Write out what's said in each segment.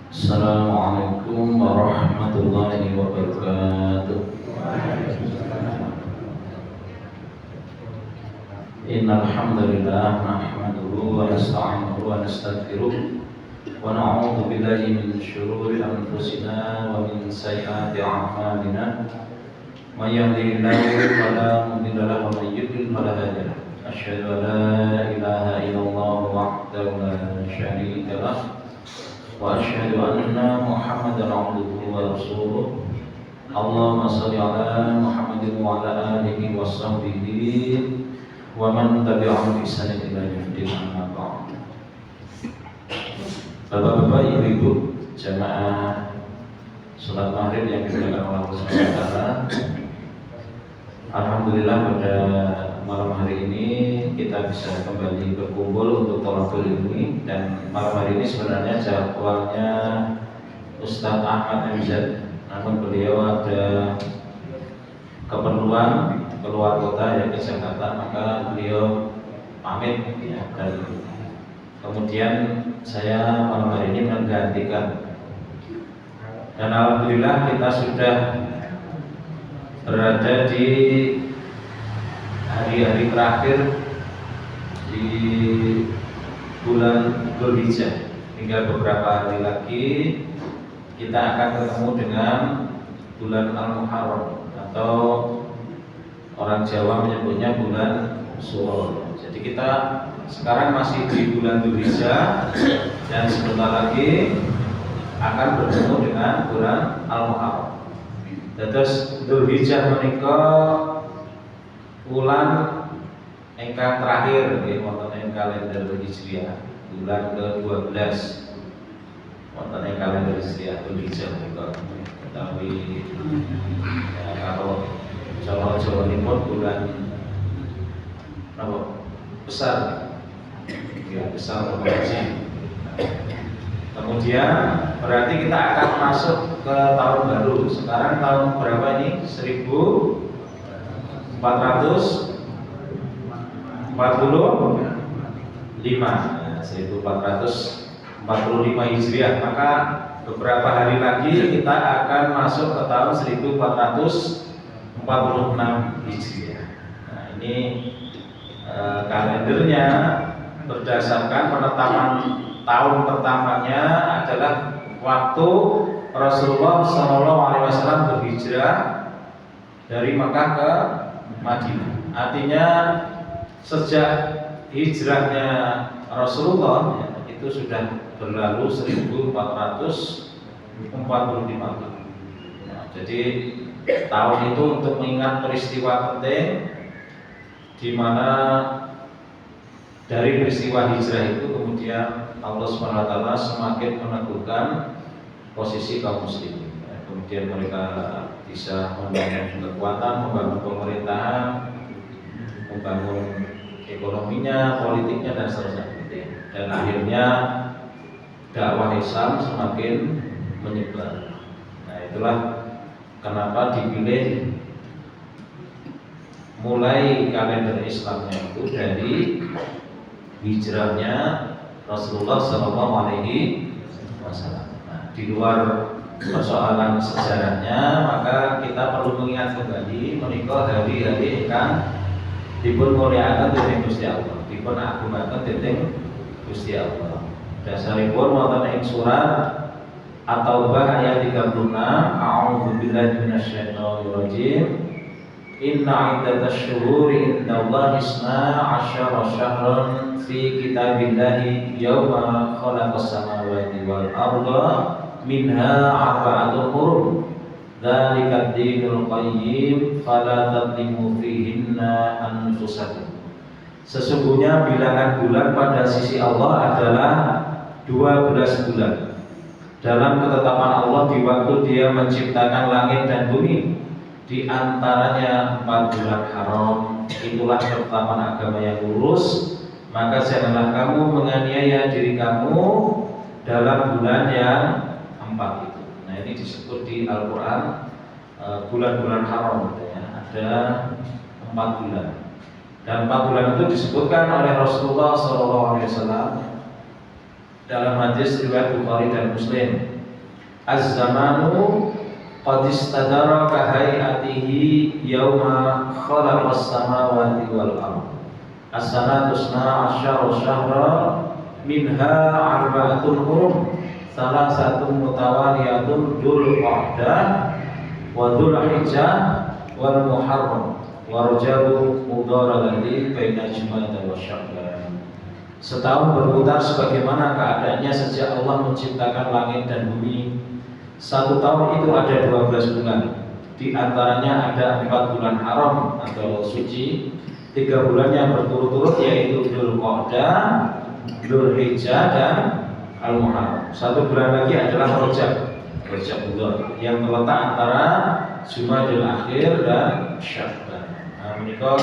Assalamualaikum warahmatullahi wabarakatuh. Innal hamdalillah nahmaduhu wa nasta'inuhu wa nastaghfiruh wa na'udzu billahi min shururi anfusina wa min sayyiati a'malina. May yahdihillahu fala mudilla lahu wa may yudlil fala hadiya lahu. Asyhadu an la ilaha illallah wahdahu la syarika lahu wa asyhadu anna Muhammadan abduhu wa rasuluh. Allahumma shalli ala Muhammadin wa ala alihi wa sahbihi wa man tabi'ahum bi ihsan ila yaumil amma ba'd. Bapak-bapak, ibu-ibu, jamaah salat maghrib yang dimuliakan Allah Subhanahu wa taala. Alhamdulillah pada malam hari ini kita bisa kembali berkumpul untuk thalaqul ilmi, dan malam hari ini sebenarnya jadwalnya Ustadz Ahmad MZ, namun beliau ada keperluan keluar kota ya ke Jakarta, maka beliau pamit ya, dan kemudian saya malam hari ini menggantikan, dan alhamdulillah kita sudah berada di hari-hari terakhir di bulan Dzulhijjah. Tinggal beberapa hari lagi kita akan ketemu dengan bulan Al-Muharram, atau orang Jawa menyebutnya bulan Suro. Jadi kita sekarang masih di bulan Dzulhijjah, dan sebentar lagi akan bertemu dengan bulan Al-Muharram. Terus Dzulhijjah menika bulan ingkang terakhir nggih wonten ing kalender Hijriah, bulan ke-12 wonten ing kalender Hijriah Dzulhijjah menika. Tapi ya, kalau Jawa Timur bulan apa? Besar. Ya, besar Haji. Kemudian berarti kita akan masuk ke tahun baru. Sekarang tahun berapa ini? 1445 ya, 1445 Hijriah. Maka beberapa hari lagi kita akan masuk ke tahun 1446 Hijriah. Nah, ini kalendernya berdasarkan penetapan tahun pertamanya adalah waktu Rasulullah SAW berhijrah dari Makkah ke Madinah. Artinya sejak hijrahnya Rasulullah ya, itu sudah berlalu 1445 tahun. Nah, jadi tahun itu untuk mengingat peristiwa penting, di mana dari peristiwa hijrah itu kemudian Allah Subhanahu wa taala semakin meneguhkan posisi kaum muslimin. Kemudian mereka bisa membangun kekuatan, membangun pemerintahan, membangun ekonominya, politiknya, dan seterusnya. Dan akhirnya dakwah Islam semakin menyebar. Nah, itulah kenapa dipilih mulai kalender Islamnya itu dari hijrahnya Rasulullah SAW. Nah, di luar persoalan sejarahnya, maka kita perlu mengingat kembali menika hari-hari ingkang dipun mulyakaken dening Gusti Allah, dipun agungaken dening Gusti Allah. Dasaripun wonten ing surat At-Taubah ayat 36, A'udzubillahi minasyaitonir rajim. Inna iddatasy syuhuri indallahi isna asyara syahran fi kitabillahi yauma khalaqas samawati wal arda minha arba'atun hurum. Dzalika ad-dinul qayyim fala tadlimu fihinna anfusakum. Sesungguhnya bilangan bulan pada sisi Allah adalah 12 bulan. Dalam ketetapan Allah di waktu Dia menciptakan langit dan bumi, di antaranya 4 bulan haram. Itulah ketetapan agama yang lurus. Maka janganlah kamu menganiaya diri kamu dalam bulan yang 4 itu. Nah, ini disebut di Al-Quran bulan-bulan haram, ya. Ada 4 bulan. Dan 4 bulan itu disebutkan oleh Rasulullah SAW dalam hadis riwayat Bukhari dan Muslim. Az-zamanu qad istadara ka hayatihi yauma khalaqas samawati wal ardh. As-sanatu 12 syahra minha arba'atun hurum, salah satu mutawaliyatun Dzul Qa'dah wa Dzul Hijjah wal Muharram wa Rajab mudhar alladhi baina Jumada wa Sya'ban. Setahun berputar sebagaimana keadaannya sejak Allah menciptakan langit dan bumi. 1 tahun itu ada 12 bulan. Di antaranya ada 4 bulan haram atau suci, 3 bulan yang berturut-turut yaitu Dzul Qa'dah, Dzul Hijjah dan Al-Muharram. 1 bulan lagi adalah Rajab Mudhar yang terletak antara Jumadil Akhir dan Sya'ban. Nah, menikah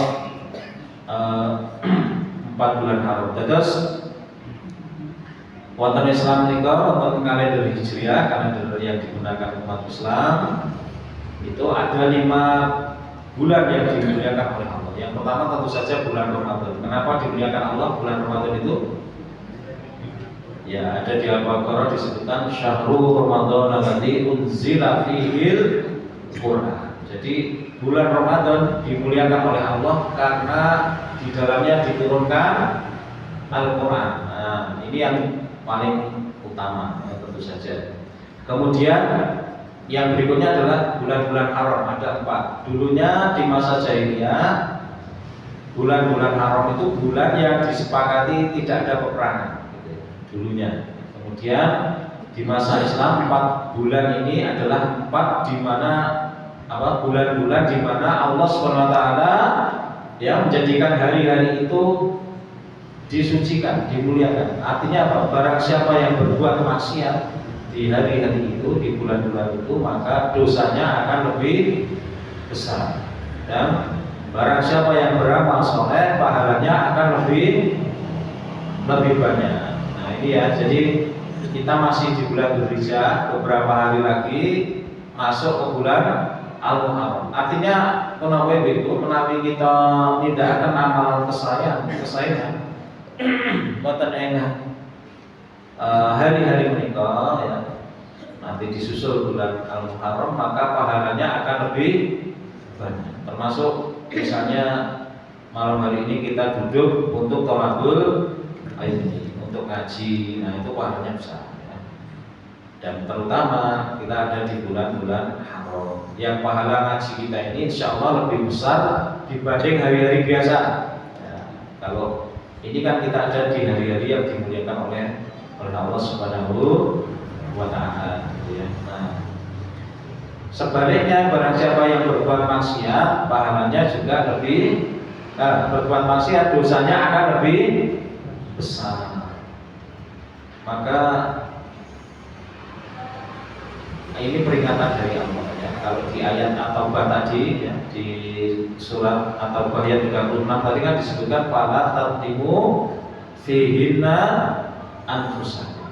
4 bulan haram. Terus wonten Islam menika wonten kalender Hijriah, kalender yang digunakan umat Islam itu ada 5 bulan yang dimuliakan oleh Allah. Yang pertama tentu saja bulan Ramadan. Kenapa dimuliakan Allah bulan Ramadan itu? Ya, ada di Al-Baqarah disebutkan Syahrul Ramadan alladzi unzila fihil Qur'an. Jadi bulan Ramadan dimuliakan oleh Allah karena di dalamnya diturunkan Al-Quran. Nah, ini yang paling utama, ya, tentu saja. Kemudian yang berikutnya adalah bulan-bulan haram, ada 4. Dulunya di masa jahiliyah, bulan-bulan haram itu bulan yang disepakati tidak ada peperangan, gitu, dulunya. Kemudian di masa Islam 4 bulan ini adalah 4 di mana bulan-bulan di mana Allah SWT ya menjadikan hari-hari itu disucikan, dimuliakan. Artinya apa? Barang siapa yang berbuat maksiat di hari-hari itu, di bulan-bulan itu, maka dosanya akan lebih besar. Dan barang siapa yang beramal soleh, pahalanya akan lebih banyak. Nah, ini ya. Jadi kita masih di bulan Dzulhijjah, beberapa hari lagi masuk ke bulan Al-Muharram. Artinya menawi itu menawi kita tidak akan amalan kesayangan boten enggak hari-hari menikah ya, nanti disusul bulan Al-Muharram, maka pahalanya akan lebih banyak. Termasuk misalnya malam hari ini kita duduk untuk thalabul ilmi, untuk ngaji, nah itu pahalanya besar ya. Dan terutama kita ada di bulan-bulan haram yang pahala ngaji kita ini insya Allah lebih besar dibanding hari-hari biasa ya. Kalau ini kan kita ada di hari-hari yang dimuliakan oleh Allah Subhanahu wa Ta'ala, ya. Nah, sebaliknya barang siapa yang berbuat maksiat, pahalanya juga lebih berbuat maksiat, dosanya akan lebih besar. Maka ini peringatan dari Allah ya. Kalau di ayat At-Taubah tadi ya, di surat At-Taubah ayat 36 tadi kan disebutkan fala tatimu fihinna anfusakum.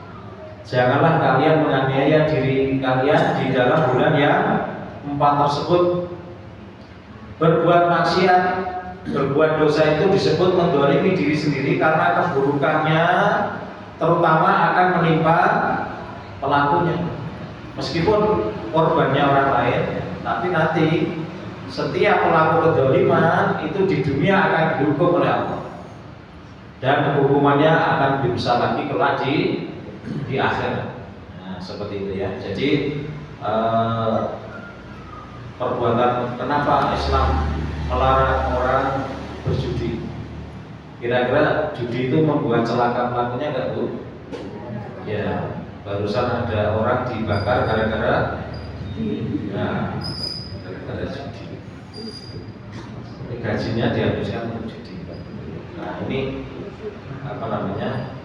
Janganlah kalian menganiaya diri kalian di dalam bulan yang 4 tersebut. Berbuat maksiat, berbuat dosa itu disebut mendolimi diri sendiri karena keburukannya terutama akan menimpa pelakunya. Meskipun korbannya orang lain, tapi nanti setiap pelaku kedzaliman itu di dunia akan dihukum oleh Allah, dan hukumannya akan lebih besar lagi kelak di akhirat. Nah, seperti itu ya. Jadi perbuatan, kenapa Islam melarang orang berjudi? Kira-kira judi itu membuat celaka pelakunya enggak, Bu? Ya. Barusan ada orang dibakar gara-gara judi. Gajinya dihabiskan untuk judi. Nah, Nah ini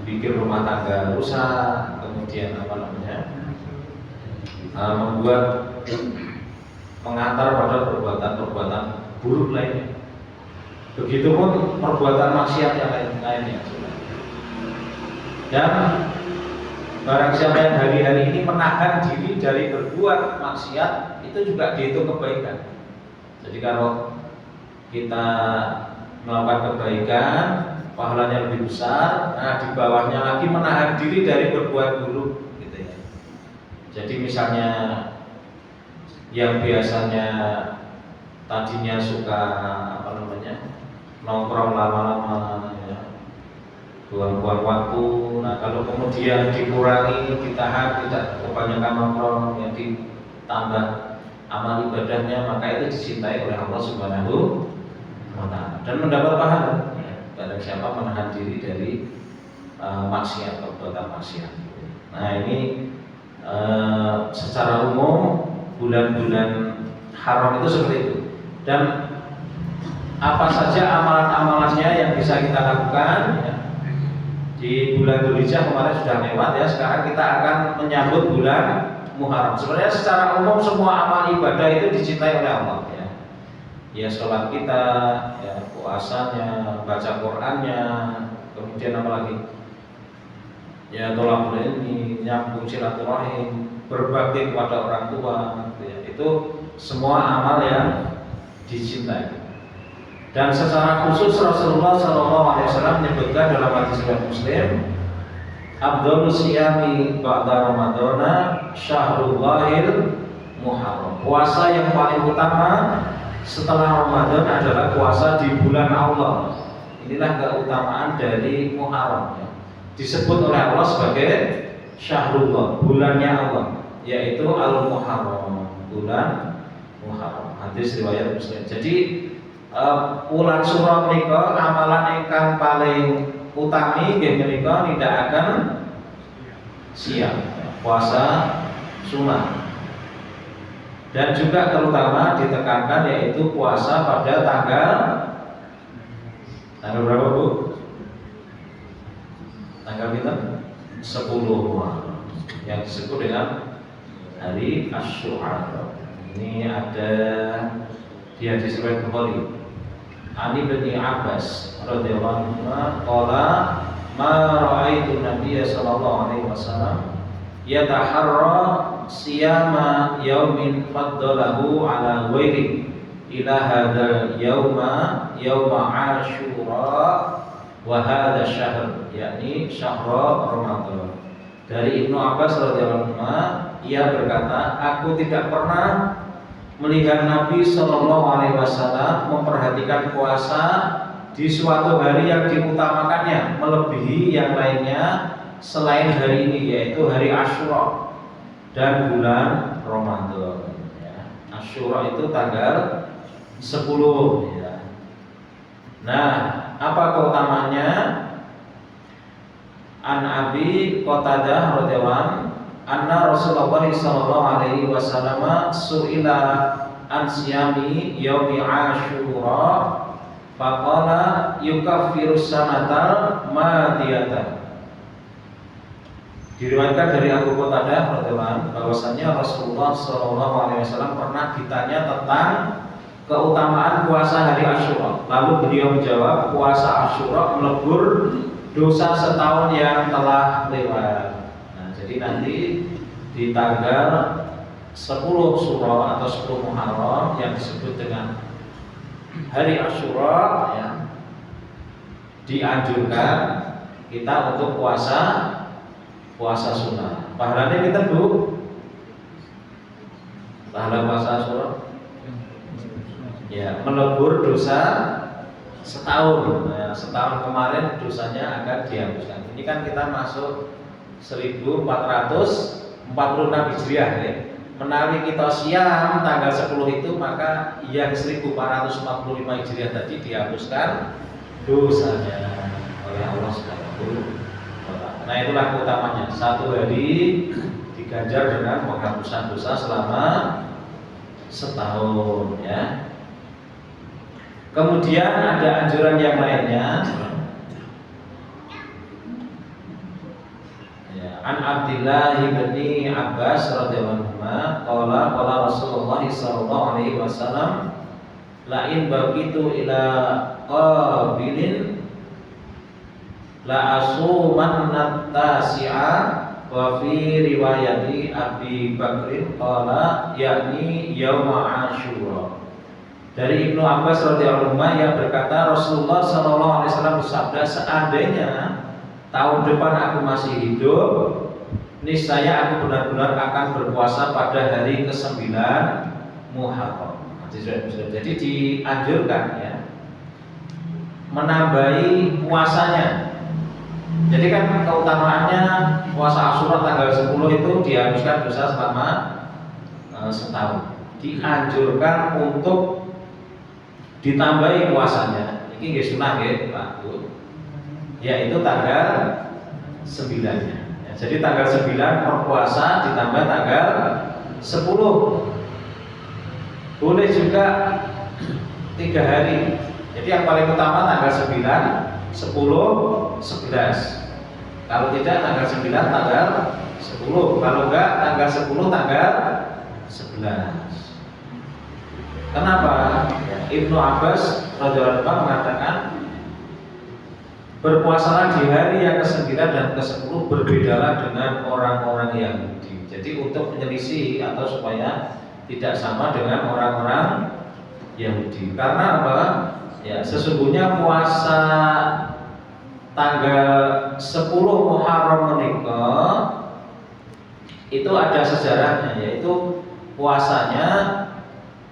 bikin rumah tangga rusak, kemudian membuat mengantar pada perbuatan-perbuatan buruk lainnya. Begitupun perbuatan maksiat yang lainnya. Dan barang siapa yang hari-hari ini menahan diri dari berbuat maksiat, itu juga dihitung kebaikan. Jadi kalau kita melakukan kebaikan, pahalanya lebih besar. Nah, di bawahnya lagi menahan diri dari berbuat buruk, gitu ya. Jadi misalnya yang biasanya tadinya suka nongkrong lama-lama, ya, buang-buang waktu. Nah, kalau kemudian dikurangi, ditahan, tidak kebanyakan nongkrong, yang ditambah amal ibadahnya, maka itu dicintai oleh Allah Subhanahu wa Ta'ala dan mendapat pahala. Barang siapa menahan diri dari maksiat, perbuatan maksiat. Nah ini secara umum bulan-bulan haram itu seperti itu. Dan apa saja amalan-amalannya yang bisa kita lakukan, ya. Di bulan Dzulhijjah kemarin sudah lewat, ya. Sekarang kita akan menyambut bulan Muharram. Sebenarnya secara umum semua amal ibadah itu dicintai oleh Allah, ya. Ya sholat kita, ya puasanya, baca Qur'annya, kemudian apa lagi? Ya tolak ilmi, nyambung silaturahim, berbakti kepada orang tua, ya. Itu semua amal yang dicintai. Dan secara khusus Rasulullah SAW menyebutkan dalam hadis riwayat Muslim, Abdul siyami ba'da Ramadana syahrullahil Muharram. Puasa yang paling utama setelah Ramadan adalah puasa di bulan Allah. Inilah keutamaan dari Muharram, ya. Disebut oleh Allah sebagai Syahrullah, bulannya Allah, yaitu Al-Muharram, bulan Muharram. Hadis riwayat Muslim. Jadi bulan surah menika amalan ingkang paling utami nggih menika tidak akan siap, puasa sunat. Dan juga terutama ditekankan yaitu puasa pada tanggal berapa, Bu? Tanggal kita 10 Muharram, yang disebut dengan hari Asyura. Ini ada di hadis riwayat Bukhari. Ani bin Abbas radhiyallahu anhu qala ma ra'aitu Nabiy sallallahu alaihi wasallam yataharra siyama yaumin faddalahu ala ghairi ila hadzal yauma Asyura wa hadza syahr, yakni syahr Ramadan. Dari Ibnu Abbas radhiyallahu anhu, ia berkata, aku tidak pernah melihat Nabi Shallallahu Alaihi Wasallam memperhatikan puasa di suatu hari yang diutamakannya melebihi yang lainnya selain hari ini, yaitu hari Asyura dan bulan Ramadan, ya. Asyura itu tanggal 10, ya. Nah, apa keutamaannya? An Abi Qatadah radhiyallahu anna Rasulullah sallallahu alaihi wasallam su'ila an siyami yaumi Asyura faqala yukaffiru sanatal madiyata. Diriwayatkan dari Abu Qatadah radhiyallahu anhu bahwasanya Rasulullah sallallahu alaihi wasallam pernah ditanya tentang keutamaan puasa hari Asyura. Lalu beliau menjawab, puasa Asyura melebur dosa setahun yang telah lewat. Jadi nanti di tanggal 10 Syura atau 10 Muharram yang disebut dengan hari Asyura, ya, dianjurkan kita untuk puasa sunnah. Pahalanya kita, Bu, pahala puasa Asyura, ya, melebur dosa setahun. Nah, setahun kemarin dosanya akan dihapuskan. Ini kan kita masuk 1446 Hijriah, ya. Menawi kita siam tanggal 10 itu, maka yang 1445 Hijriah tadi dihapuskan dosanya oleh Allah Subhanahu wa Ta'ala. Nah, itulah keutamanya. Satu hari diganjar dengan penghapusan dosa selama setahun, ya. Kemudian ada anjuran yang lainnya. Abdullah bin Abbas radhiyallahu anhu qala Rasulullah sallallahu alaihi wasallam la in baqitu ila qabilin la asuman tasi'a. Wa fi riwayati Abi Bakrin qala yakni yauma Asyura. Dari Ibnu Abbas radhiyallahu anhu yang berkata Rasulullah sallallahu alaihi wasallam bersabda, seandainya tahun depan aku masih hidup, niscaya aku benar-benar akan berpuasa pada hari ke-9 Muharram. Jadi dianjurkan ya menambahi puasanya. Jadi kan keutamaannya puasa Asyura tanggal 10 itu dihabiskan dosa selama setahun. Dianjurkan untuk ditambahi puasanya. Ini nggih sunah nggih Pak Bu. Yaitu tanggal 9-nya. Ya, jadi tanggal 9 berpuasa ditambah tanggal 10. Boleh juga 3 hari. Jadi yang paling utama tanggal 9, 10, 11. Kalau tidak tanggal 9 tanggal 10. Kalau enggak tanggal 10 tanggal 11. Kenapa? Ibnu Abbas radhiyallahu anhu mengatakan berpuasalah di hari yang ke-9 dan ke-10 berbedalah dengan orang-orang Yahudi. Jadi untuk menyelisih atau supaya tidak sama dengan orang-orang Yahudi. Karena apa? Ya, sesungguhnya puasa tanggal 10 Muharram menikah itu ada sejarahnya, yaitu puasanya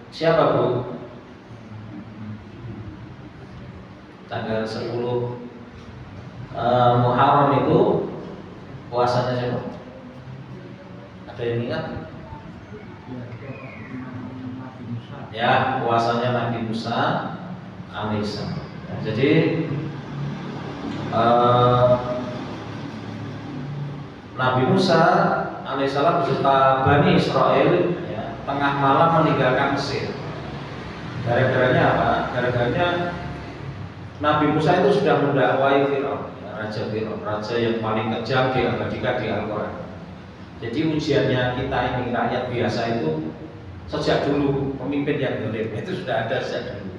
siapa Bu? Tanggal 10 Muharram itu puasanya siapa? Ada yang ingat? Ya, puasanya Nabi Musa alaihissalam. Jadi Nabi Musa alaihissalam beserta Bani Israel ya, tengah malam meninggalkan Mesir. Gara-garanya apa? Gara-garanya Nabi Musa itu sudah mendakwai Firaun, ya, Raja Firaun, raja yang paling kejam diabadikan di Al-Quran. Jadi ujiannya kita ini rakyat biasa itu sejak dulu pemimpin yang dolim itu sudah ada sejak dulu.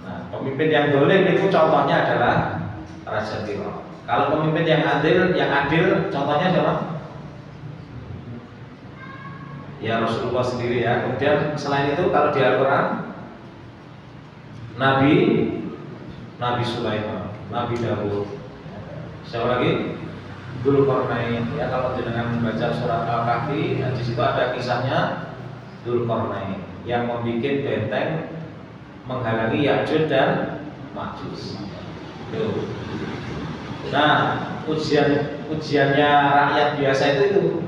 Nah, pemimpin yang dolim itu contohnya adalah Raja Firaun. Kalau pemimpin yang adil contohnya siapa? Ya Rasulullah sendiri ya. Kemudian selain itu kalau di Al-Quran Nabi Sulaiman, Nabi Dawud. Siapa lagi? Dzulqarnain. Ya kalau dengan membaca surat Al-Kahfi, ya, di situ ada kisahnya Dzulqarnain yang membuat benteng menghalangi Ya'juj dan Ma'juj. Nah, ujiannya rakyat biasa itu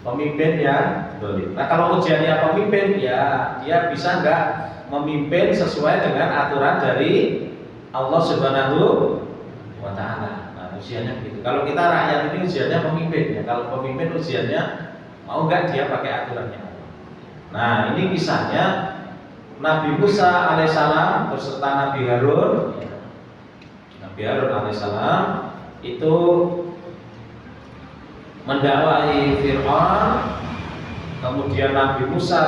pemimpin yang dolim. Nah, kalau ujiannya pemimpin, ya dia bisa nggak memimpin sesuai dengan aturan dari Allah Subhanahu wa Ta'ala. Nah, ujiannya begitu. Kalau kita rakyat ini ujiannya pemimpin, ya. Kalau pemimpin ujiannya mau nggak dia pakai aturannya. Nah, ini kisahnya Nabi Musa alaihissalam beserta Nabi Harun. Nabi Harun alaihissalam itu mendakwai Fir'aun. Kemudian Nabi Musa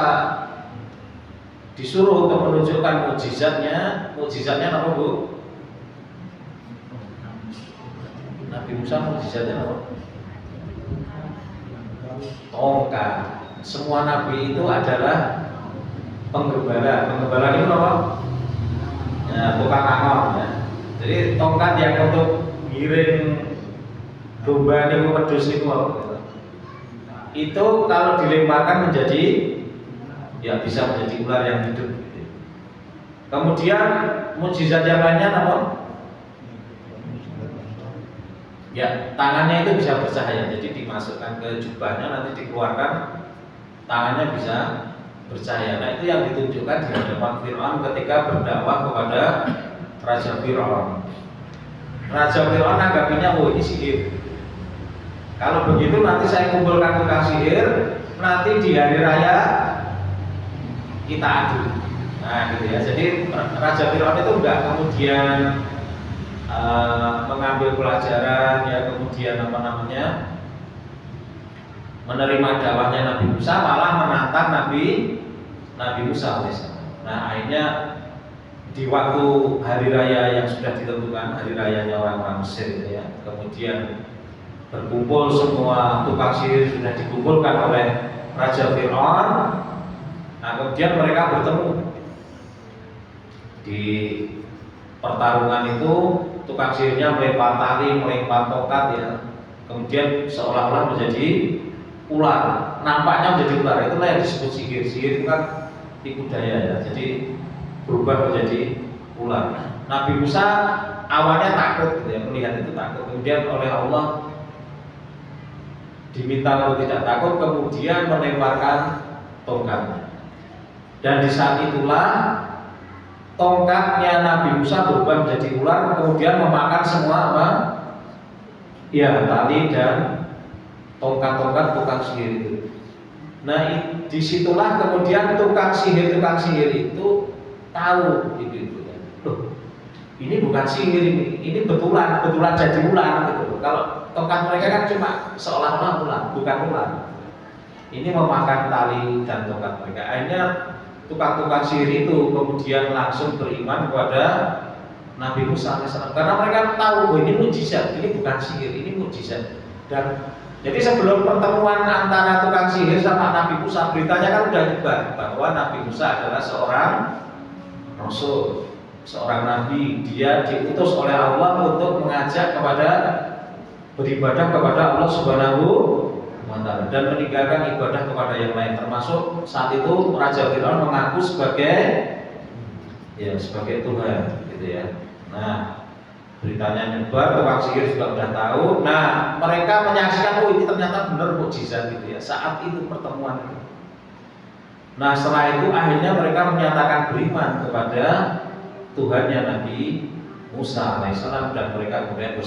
disuruh untuk menunjukkan mukjizatnya. Mukjizatnya apa Bu? Nabi Musa mukjizatnya apa? Tongkat. Semua nabi itu adalah penggembala. Penggembala itu apa? Ya, bukan angor ya. Jadi tongkat yang untuk ngiring domba niku wedhus niku apa? Itu kalau dilemparkan menjadi ya bisa menjadi ular yang hidup. Kemudian mukjizat yang lainnya apa? Ya, tangannya itu bisa bercahaya. Jadi dimasukkan ke jubahnya, nanti dikeluarkan, tangannya bisa bercahaya. Nah, itu yang ditunjukkan di hadapan Fir'aun ketika berdakwah kepada Raja Fir'aun. Raja Fir'aun anggapinya, oh ini sihir. Kalau begitu nanti saya kumpulkan tukang sihir, nanti di hari raya kita adu. Nah, gitu ya. Jadi Raja Fir'aun itu enggak kemudian mengambil pelajaran ya, kemudian menerima dakwahnya Nabi Musa, malah menantang Nabi Musa alaihissalam. Nah akhirnya di waktu hari raya yang sudah ditentukan, hari rayanya orang-orang Mesir itu ya, kemudian berkumpul semua tukang sihir sudah dikumpulkan oleh Raja Fir'aun. Nah kemudian mereka bertemu di pertarungan itu, tukang sihirnya melempar tali, melempar tongkat ya, kemudian seolah-olah menjadi ular, nampaknya menjadi ular. Itulah yang disebut sihir. Sihir itu kan tipu daya ya, jadi berubah menjadi ular. Nabi Musa awalnya takut gitu ya, melihat itu takut. Kemudian oleh Allah diminta untuk tidak takut, kemudian melemparkan tongkatnya. Dan di saat itulah tongkatnya Nabi Musa berubah menjadi ular, kemudian memakan semua apa? Ya, tali dan tongkat-tongkat tukang sihir itu. Nah, disitulah kemudian tukang sihir itu tahu gitu ya. Loh, ini bukan sihir, ini betulan jadi ular gitu. Kalau tongkat mereka kan cuma seolah-olah ular, bukan ular. Ini memakan tali dan tongkat mereka. Akhirnya tukang-tukang sihir itu kemudian langsung beriman kepada Nabi Musa alaihissalam, karena mereka tahu bahwa ini mukjizat, ini bukan sihir, ini mukjizat. Dan jadi sebelum pertemuan antara tukang sihir sama Nabi Musa, beritanya kan udah nyebar bahwa Nabi Musa adalah seorang rasul, seorang nabi. Dia diutus oleh Allah untuk mengajak kepada beribadah kepada Allah Subhanahu wa Ta'ala dan meninggalkan ibadah kepada yang lain. Termasuk saat itu Raja Fir'aun mengaku sebagai Tuhan, gitu ya. Nah, beritanya nyebar, tukang sihir juga udah tahu. Nah, mereka menyaksikan, oh ini ternyata benar mukjizat gitu ya. Saat itu pertemuan itu. Nah, setelah itu akhirnya mereka menyatakan beriman kepada Tuhannya Nabi Musa alaihissalam, dan mereka kemudian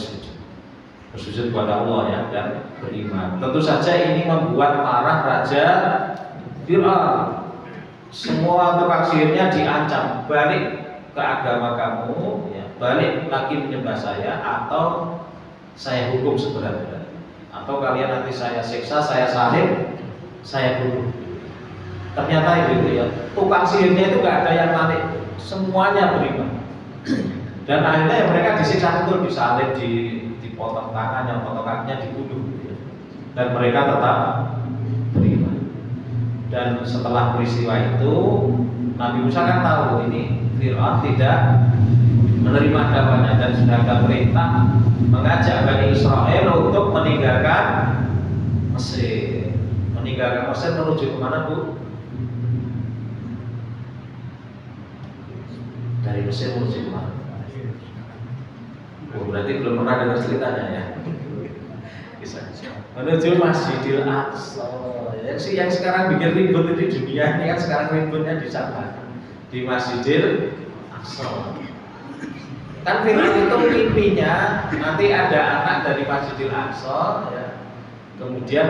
bersujud kepada Allah ya, dan beriman. Tentu saja ini membuat marah Raja Fir'aun. Semua tukang sihirnya diancam, balik ke agama kamu ya, balik lagi menyembah saya, atau saya hukum seberat-beratnya, atau kalian nanti saya siksa, saya salib, saya bunuh. Ternyata itu ya, tukang sihirnya itu gak ada yang balik, semuanya beriman. Dan akhirnya ya mereka disiksa betul, disalib, dipotong tangannya, potong kakinya, dibunuh ya. Dan mereka tetap beriman. Dan setelah peristiwa itu Nabi Musa kan tahu ini Fir'aun tidak menerima dakwahnya, dan sudah ada perintah mengajak Bani Israel untuk meninggalkan Mesir. Meninggalkan Mesir menuju kemana, Bu? Dari Mesir menuju kemana? Oh, berarti belum pernah dengar ceritanya ya. Menuju Masjidil Aqsa. Yang sekarang bikin ribut di dunia ini kan sekarang ributnya di sana, di Masjidil Aqsa. Kan Fir'aun itu mimpinya nanti ada anak dari Masjidil Aqsa ya. Kemudian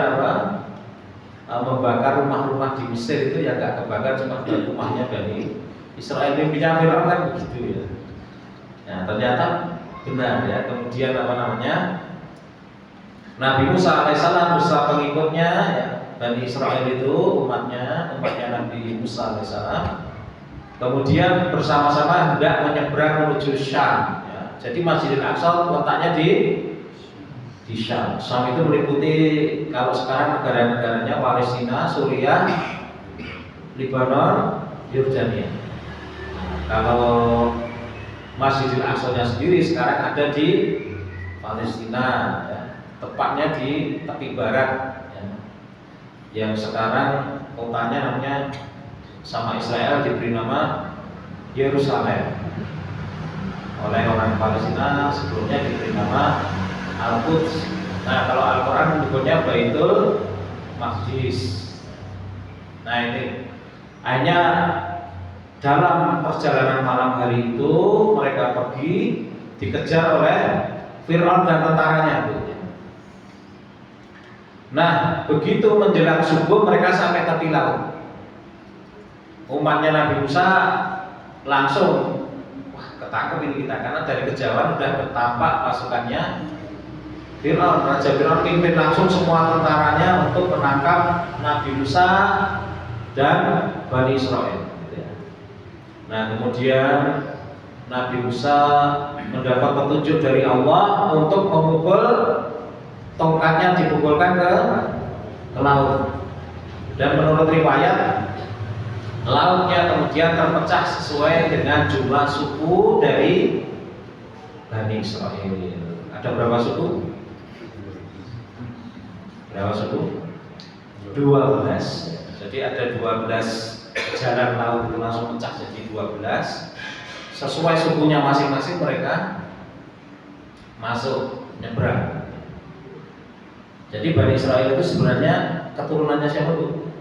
membakar rumah-rumah di Mesir itu, yang gak kebakar cuma rumahnya Bani Israel. Mimpinya Fir'aun kan begitu ya. Nah, ternyata benar ya. Kemudian Nabi Musa alaihissalam bersama pengikutnya ya, Bani Israel itu umatnya Nabi Musa alaihissalam, kemudian bersama-sama hendak menyeberang menuju Syam ya. Jadi Masjidil Aqsa letaknya di Syam. Syam itu meliputi kalau sekarang negara-negaranya Palestina, Suriah, Lebanon, Yordania. Kalau Masjidil Aqsa-nya sendiri sekarang ada di Palestina ya. Tepatnya di tepi barat ya. Yang sekarang kotanya namanya sama Israel diberi nama Yerusalem oleh orang Palestina, sebelumnya diberi nama Al-Quds. Nah, kalau Al-Quran menyebutnya Baitul Maqdis. Nah, ini hanya dalam perjalanan malam hari itu mereka pergi, dikejar oleh Fir'aun dan tentaranya. Nah, begitu menjelang subuh mereka sampai tepi laut. Umatnya Nabi Musa langsung, wah ketangkep ini kita, karena dari kejauhan sudah bertampak pasukannya Fir'aun, Raja Fir'aun pimpin langsung semua tentaranya untuk menangkap Nabi Musa dan Bani Israel. Nah kemudian Nabi Musa mendapat petunjuk dari Allah untuk memukul, tongkatnya dipukulkan ke laut. Dan menurut riwayat, lautnya kemudian terpecah sesuai dengan jumlah suku dari Bani Israel. Ada berapa suku? Berapa suku? 12. Jadi ada 12 jalan laut itu langsung pecah jadi 12. Sesuai sukunya masing-masing mereka masuk nyebrang. Jadi Bani Israel itu sebenarnya keturunannya siapa Bu?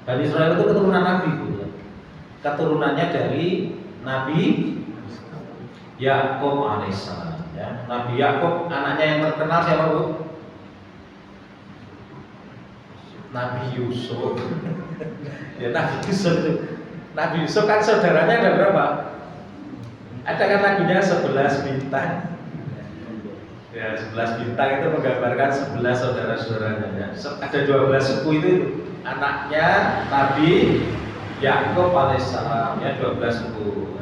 Bani Israel itu keturunan Nabi Bu. Keturunannya dari Nabi Yakub alaihissalam. Ya. Nabi Yakub anaknya yang terkenal siapa Bu? Nabi Yusuf. Ya Nabi Yusuf itu. Nabi Yusuf kan saudaranya ada berapa? Ada kan lagunya 11 bintang. Ya 11 bintang itu menggambarkan 11 saudara-saudaranya. Ya. Ada 12 suku itu anaknya Nabi Yakub alaihissalam. Ya 12 suku.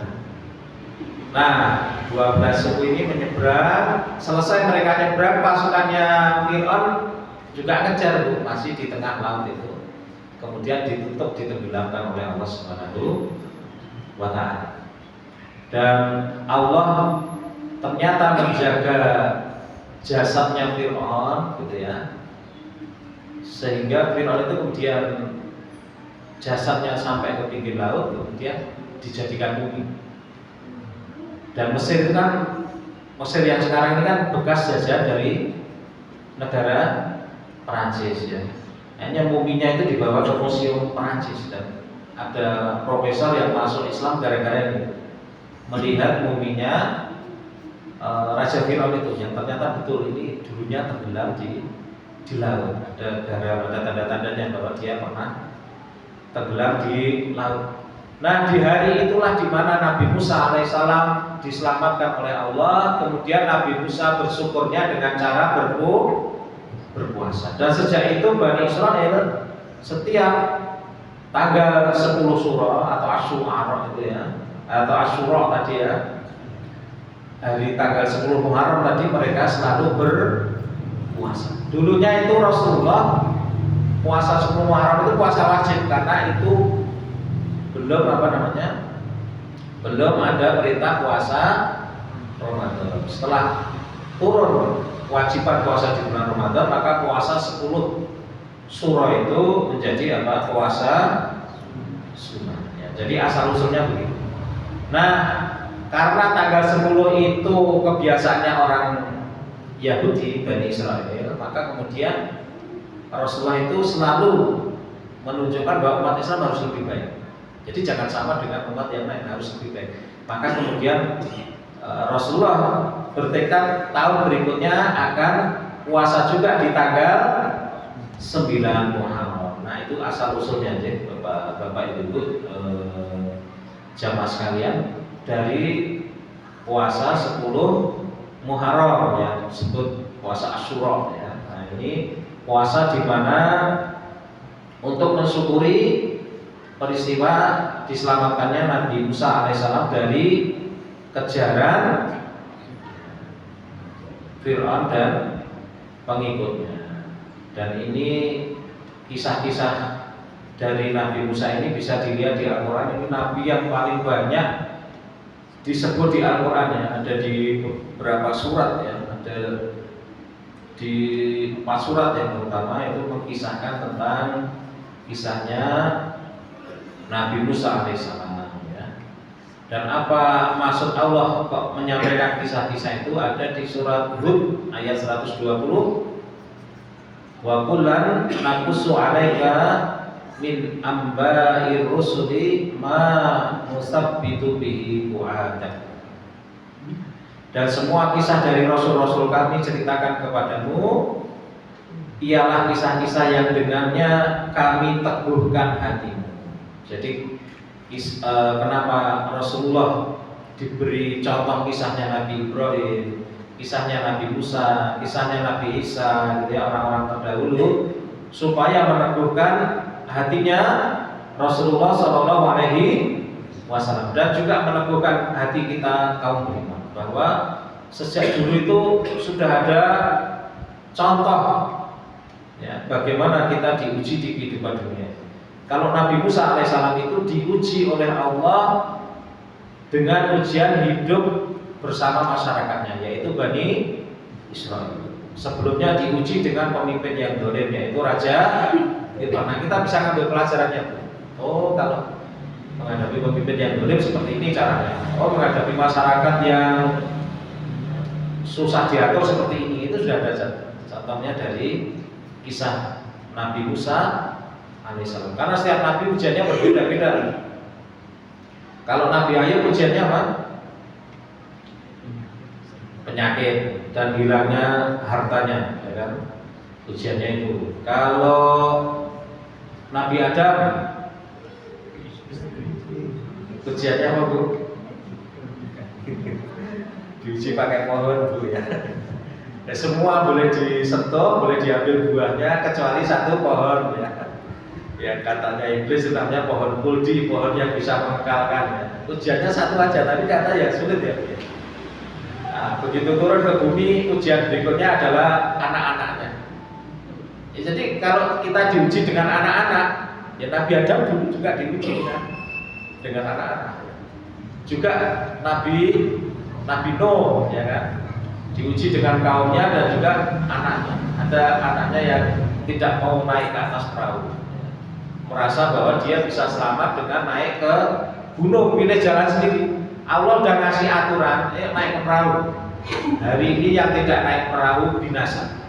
Nah 12 suku ini menyeberang. Selesai mereka nyebrang, pasukannya Fir'aun juga ngejar Bu, masih di tengah laut itu. Kemudian ditutup, ditenggelamkan oleh Allah Subhanahu wa Ta'ala. Dan Allah ternyata menjaga jasadnya Fir'aun gitu ya. Sehingga Fir'aun itu kemudian jasadnya sampai ke pinggir laut, kemudian dijadikan mumi. Dan Mesir itu kan, Mesir yang sekarang ini kan bekas jajahan dari negara Perancis ya. Hanya muminya itu dibawa ke museum Perancis dan ada profesor yang masuk Islam gara-gara ini, melihat muminya Raja Fir'aun itu yang ternyata betul ini dulunya tenggelam di laut. Ada tanda-tandanya bahwa dia pernah tenggelam di laut. Nah di hari itulah di mana Nabi Musa alaihissalam diselamatkan oleh Allah. Kemudian Nabi Musa bersyukurnya dengan cara berpuasa. Dan sejak itu Bani Israel setiap tanggal 10 Surah atau Asyura itu ya, atau Asyura tadi ya, hari tanggal 10 Muharram tadi mereka selalu berpuasa. Dulunya itu Rasulullah puasa 10 Muharram itu puasa wajib karena itu belum belum ada perintah puasa Ramadan. Setelah turun kewajiban puasa di bulan Ramadan, maka puasa 10 surah itu menjadi apa? Puasa sunnah. Ya, jadi asal usulnya begitu. Nah, karena tanggal 10 itu kebiasaannya orang Yahudi Bani Israel, maka kemudian Rasulullah itu selalu menunjukkan bahwa umat Islam harus lebih baik. Jadi jangan sama dengan umat yang lain, harus lebih baik. Maka kemudian Rasulullah bertekad tahun berikutnya akan puasa juga di tanggal 9 Muharram. Nah itu asal usulnya aja Bapak Ibu jamaah sekalian, dari puasa 10 Muharram yang disebut puasa Asyura ya. Nah ini puasa di mana untuk mensyukuri peristiwa diselamatkannya Nabi Musa alaihissalam dari kejaran Fir'aun dan pengikutnya. Dan ini kisah-kisah dari Nabi Musa ini bisa dilihat di Al-Quran. Ini Nabi yang paling banyak disebut di Al-Quran ya. Ada di beberapa surat ya. Ada di 4 surat yang pertama itu mengisahkan tentang kisahnya Nabi Musa alaihissalam ya. Dan apa maksud Allah kok menyampaikan kisah-kisah itu? Ada di surat Hud ayat 120. Wa kullan naqussu 'alaika min amba'ir rusuli ma nusabbitu bihi fu'adak. Dan semua kisah dari rasul-rasul kami ceritakan kepadamu ialah kisah-kisah yang dengannya kami teguhkan hatimu. Jadi kenapa Rasulullah diberi contoh kisahnya Nabi Ibrahim, kisahnya Nabi Musa, kisahnya Nabi Isa, gitu ya, orang-orang terdahulu, supaya meneguhkan hatinya Rasulullah Shallallahu Alaihi Wasallam dan juga meneguhkan hati kita kaum beriman bahwa sejak dulu itu sudah ada contoh ya, bagaimana kita diuji di kehidupan dunia. Kalau Nabi Musa alaihissalam itu diuji oleh Allah dengan ujian hidup bersama masyarakatnya, yaitu Bani Israel. Sebelumnya diuji dengan pemimpin yang dolim, yaitu Raja Fir'aun. Nah, kita bisa ngambil pelajarannya. Oh, kalau menghadapi pemimpin yang dolim seperti ini caranya. Oh, menghadapi masyarakat yang susah diatur seperti ini, itu sudah ada contohnya dari kisah Nabi Musa alaihissalam. Karena setiap Nabi ujiannya berbeda-beda. Kalau Nabi Ayub ujiannya apa? Penyakit dan hilangnya hartanya, ya kan? Ujiannya itu. Kalau Nabi Adam ujiannya apa, Bu? Diuji pakai pohon, Bu, ya. Ya, semua boleh disentuh, boleh diambil buahnya kecuali satu pohon, ya. Ya, katanya iblis itu namanya pohon kuldi, pohon yang bisa mengekalkan, ya. Ujiannya satu aja, tapi kata ya sulit, ya. Nah, begitu turun ke bumi, ujian berikutnya adalah anak-anaknya. Ya, jadi kalau kita diuji dengan anak-anak, ya Nabi Adam dulu juga diuji dengan anak-anak. Juga Nabi Nuh, ya kan, diuji dengan kaumnya dan juga anaknya. Ada anaknya yang tidak mau naik ke atas perahu, merasa bahwa dia bisa selamat dengan naik ke gunung, pilih jalan sendiri. Allah udah ngasih aturan, naik ke perahu. Hari ini yang tidak naik perahu binasa.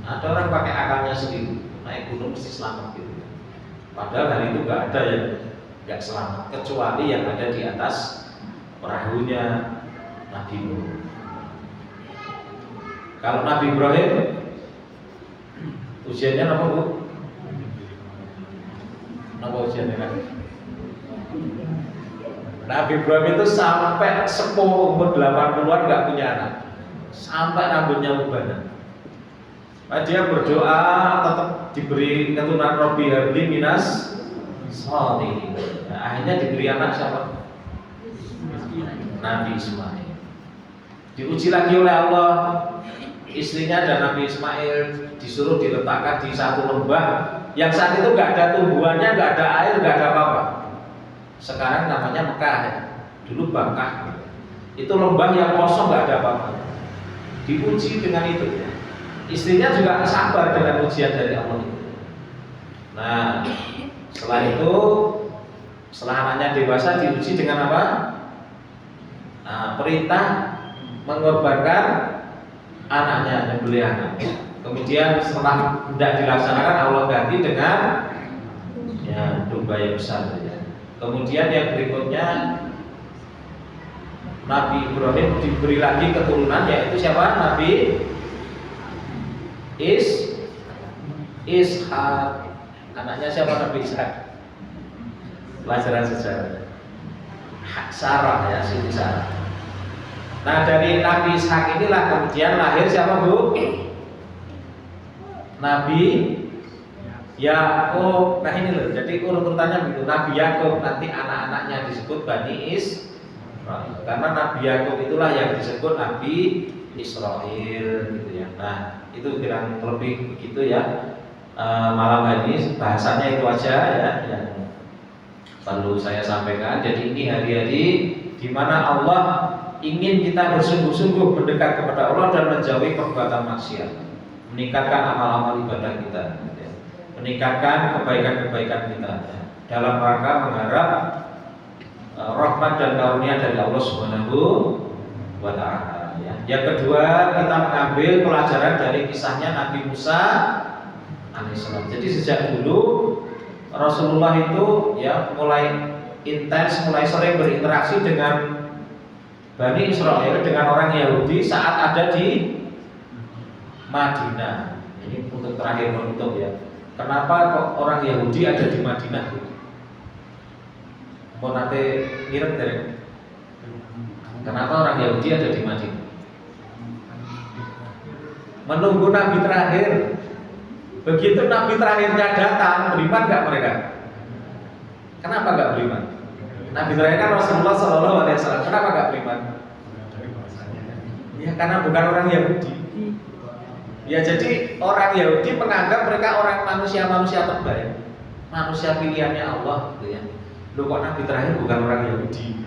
Ada orang pakai akalnya sendiri, naik gunung mesti selamat gitu. Padahal hari itu nggak ada yang nggak selamat, kecuali yang ada di atas perahunya Nabi Nuh. Kalau Nabi Ibrahim usianya apa, Bu? Apa usianya kan? Nabi Ibrahim itu sampai sepuh umur 80-an nggak punya anak, sampai rambutnya ubanan. Nah, dia berdoa tetap diberi keturunan Robbi habli minas sholihin. Nah, akhirnya diberi anak siapa? Nabi Ismail. Diuji lagi oleh Allah, istrinya dan Nabi Ismail disuruh diletakkan di satu lembah yang saat itu nggak ada tumbuhannya, nggak ada air, nggak ada apa-apa. Sekarang namanya Mekah, ya. Dulu Bangkah. Itu lembah yang kosong, nggak ada apa-apa. Diuji dengan itu, ya. Istrinya juga sabar dengan ujian dari Allah itu. Nah, setelah itu, setelah anaknya dewasa, diuji dengan apa? Nah, perintah mengorbankan anaknya, menyembelih anaknya. Kemudian setelah tidak dilaksanakan, Allah ganti dengan ya domba yang besar, ya. Kemudian yang berikutnya Nabi Ibrahim diberi lagi keturunan, yaitu siapa? Nabi Ishak. Anaknya siapa? Nabi Ishak. Pelajaran sejarah. Sarah, ya, Siti Sarah. Nah, dari Nabi Ishak inilah kemudian lahir siapa, Bu? Nabi Yakub. Nah, ini loh. Jadi urutannya begitu. Nabi Yakub, nanti anak-anaknya disebut Bani Israil. Karena Nabi Yakub itulah yang disebut Nabi Israel, gitu ya. Nah, itu kurang lebih begitu, ya. Malam hari ini bahasanya itu aja, ya, yang perlu saya sampaikan. Jadi ini hari-hari di mana Allah ingin kita bersungguh-sungguh mendekat kepada Allah dan menjauhi perbuatan maksiat, meningkatkan amal-amal ibadah kita, ya. Meningkatkan kebaikan-kebaikan kita, ya. Dalam rangka mengharap rahmat dan karunia dari Allah Subhanahu wa Ta'ala, ya. Yang kedua, kita mengambil pelajaran dari kisahnya Nabi Musa alaihissalam. Jadi sejak dulu Rasulullah itu, ya, mulai intens, mulai sering berinteraksi dengan Bani Israel, dengan orang Yahudi saat ada di Madinah. Ini untuk terakhir menutup, ya. Kenapa kok orang Yahudi ada di Madinah? Mau nanti ngirim dari kenapa orang Yahudi ada di Madinah? menunggu Nabi terakhir. Begitu Nabi terakhirnya datang, beriman nggak mereka? Kenapa nggak beriman? Nabi terakhir kan Rasulullah Shallallahu Alaihi Wasallam. Kenapa nggak beriman? Ya karena bukan orang Yahudi. Ya jadi orang Yahudi menganggap mereka orang manusia terbaik, manusia pilihannya Allah, gitu ya. Loh kok Nabi terakhir bukan orang Yahudi?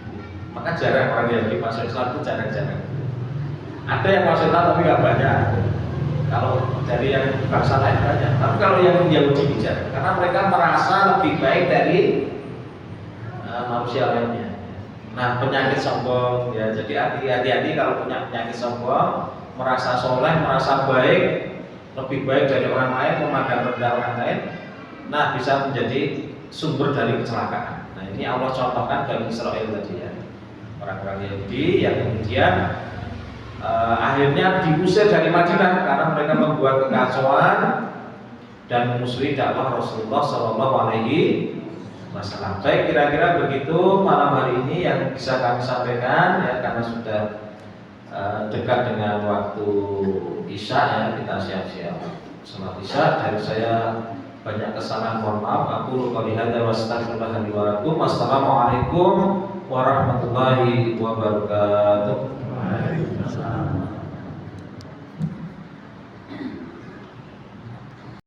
Maka jarang orang Yahudi masuk Islam itu jarang-jarang. Ada yang masuk Islam tapi nggak banyak. Kalau dari yang bangsa lain banyak, tapi kalau yang Yahudi bicara, karena mereka merasa lebih baik dari manusia lainnya. Nah, penyakit sombong, ya jadi hati-hati kalau punya penyakit sombong, merasa soleh, merasa baik, lebih baik dari orang lain, memandang rendah orang lain, nah bisa menjadi sumber dari kecelakaan. Nah, ini Allah contohkan Bani Israil tadi ya, orang-orang Yahudi yang kemudian akhirnya diusir dari Madinah karena mereka membuat kekacauan dan memusuhi dakwah Rasulullah Shallallahu Alaihi Wasallam. Baik, kira-kira begitu malam hari ini yang bisa kami sampaikan ya, karena sudah dekat dengan waktu Isya ya, kita siap-siap sholat Isya. Dari saya banyak kesalahan, mohon maaf. Aku qouli hadza wa astaghfirullah li wa lakum. Wassalamualaikum warahmatullahi wabarakatuh. Waalaikumsalam.